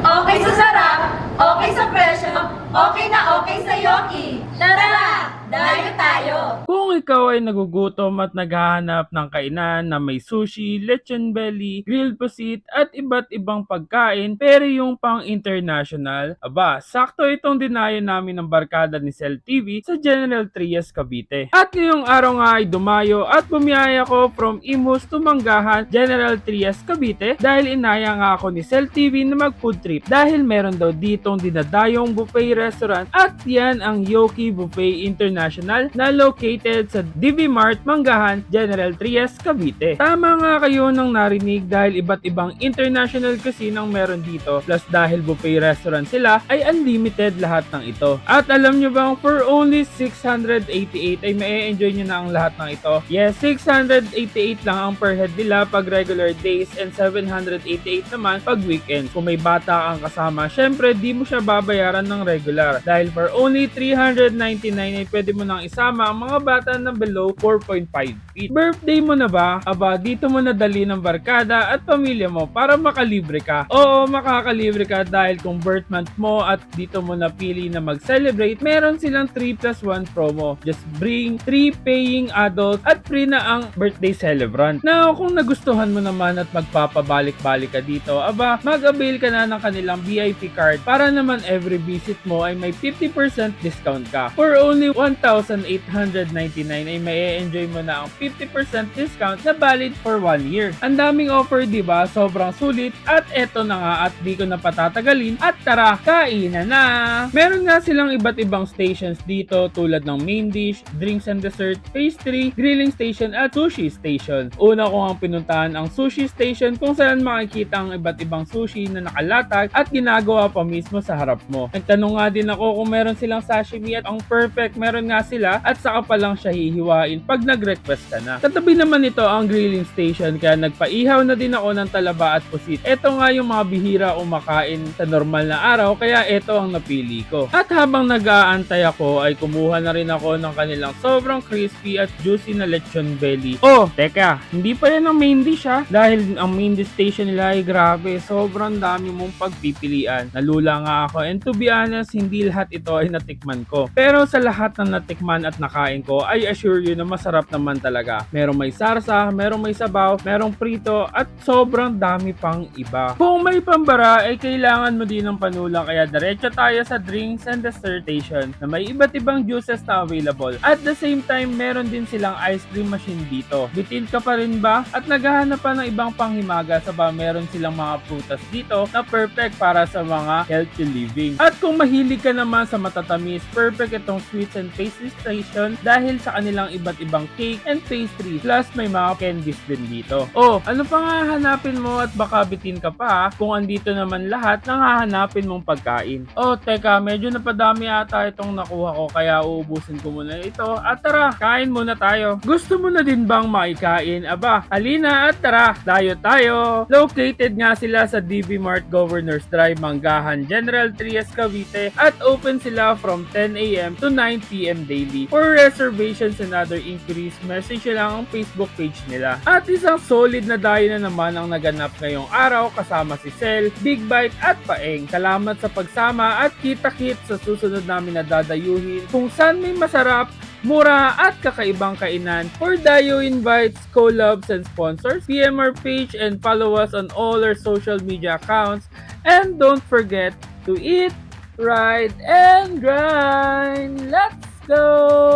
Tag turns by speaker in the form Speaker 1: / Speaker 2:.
Speaker 1: Okay sa sarap, okay sa presyo, okay na okay sa Yoki. Tara! Dayo tayo!
Speaker 2: Kung ikaw ay nagugutom at naghahanap ng kainan na may sushi, lechon belly, grilled pusit at iba't ibang pagkain pero yung pang international, aba, sakto itong dinayo namin ng barkada ni Cell TV sa General Trias, Cavite. At ngayong araw nga ay dumayo at bumiyaya ko from Imus to Manggahan, General Trias, Cavite dahil inaya nga ako ni Cell TV na mag food trip dahil meron daw ditong dinadayong buffet restaurant at yan ang Yoki Buffet International na located sa DV Mart, Manggahan, General Trias, Cavite. Tama nga kayo nang narinig dahil iba't ibang international cuisine ang meron dito plus dahil buffet restaurant sila ay unlimited lahat ng ito. At alam nyo bang for only 688 ay ma-enjoy nyo na ang lahat ng ito? Yes, 688 lang ang per head nila pag regular days and 788 naman pag weekend. Kung may bata kang kasama, syempre di mo siya babayaran ng regular dahil for only 399 ay pwede mo nang isama ang mga bata na below 4.5 feet. Birthday mo na ba? Aba, dito mo na dali ng barkada at pamilya mo para makalibre ka. Oo, makakalibre ka dahil kung birth month mo at dito mo napili na mag-celebrate, meron silang 3+1 promo. Just bring 3 paying adults at free na ang birthday celebrant. Now, kung nagustuhan mo naman at magpapabalik-balik ka dito, aba, mag-avail ka na ng kanilang VIP card para naman every visit mo ay may 50% discount ka. For only 1,899 ay may-enjoy mo na ang 50% discount na valid for 1 year. Ang daming offer, diba? Sobrang sulit at eto na nga at di ko na patatagalin at tara, kainan na! Meron nga silang iba't ibang stations dito tulad ng main dish, drinks and dessert, pastry, grilling station at sushi station. Una ko ang pinuntahan ang sushi station kung saan makikita ang iba't ibang sushi na nakalatag at ginagawa pa mismo sa harap mo. Nagtanong nga din ako kung meron silang sashimi at ang perfect meron nga sila at saka pa lang siya hihiwain pag nag-request ka na. Katabi naman ito ang grilling station kaya nagpaihaw na din ako ng talaba at pusit. Ito nga yung mga bihira umakain sa normal na araw kaya ito ang napili ko. At habang nag-aantay ako ay kumuha na rin ako ng kanilang sobrang crispy at juicy na lechon belly. Oh, teka, hindi pa yan ang main dish ha dahil ang main dish station nila ay grabe, sobrang dami mong pagpipilian. Nalula nga ako and to be honest, hindi lahat ito ay natikman ko. Pero sa lahat ng natikman at nakain ko, I assure you na masarap naman talaga. Merong may sarsa, merong may sabaw, merong prito, at sobrang dami pang iba. Kung may pambara, ay kailangan mo din ng panulang kaya diretso tayo sa drinks and dessert station na may iba't ibang juices na available. At the same time, meron din silang ice cream machine dito. Bitin ka pa rin ba? At naghahanap pa ng ibang panghimaga sa ba meron silang mga prutas dito na perfect para sa mga healthy living. At kung mahilig ka naman sa matatamis, perfect itong sweets and pastry station dahil sa kanilang iba't ibang cake and pastry plus may mga candies din dito. Oh, ano pa nga hanapin mo at baka bitin ka pa kung andito naman lahat ng hahanapin mong pagkain. Oh, teka, medyo napadami ata itong nakuha ko kaya uubusin ko muna ito at tara, kain muna tayo. Gusto mo na din bang makikain? Aba, halina at tara, dayo tayo! Located nga sila sa DV Mart Governors Drive, Manggahan, General Trias, Cavite at open sila from 10 AM to 9 PM daily. For reservations and other inquiries, message lang ang Facebook page nila. At isang solid na dayo na naman ang naganap ngayong araw kasama si Cell, Big Bite at Paeng. Salamat sa pagsama at kita-kit sa susunod namin na dadayuhin kung saan may masarap, mura at kakaibang kainan. For Dayo invites, collabs and sponsors, PM our page and follow us on all our social media accounts. And don't forget to eat, ride, and grind. Let's go!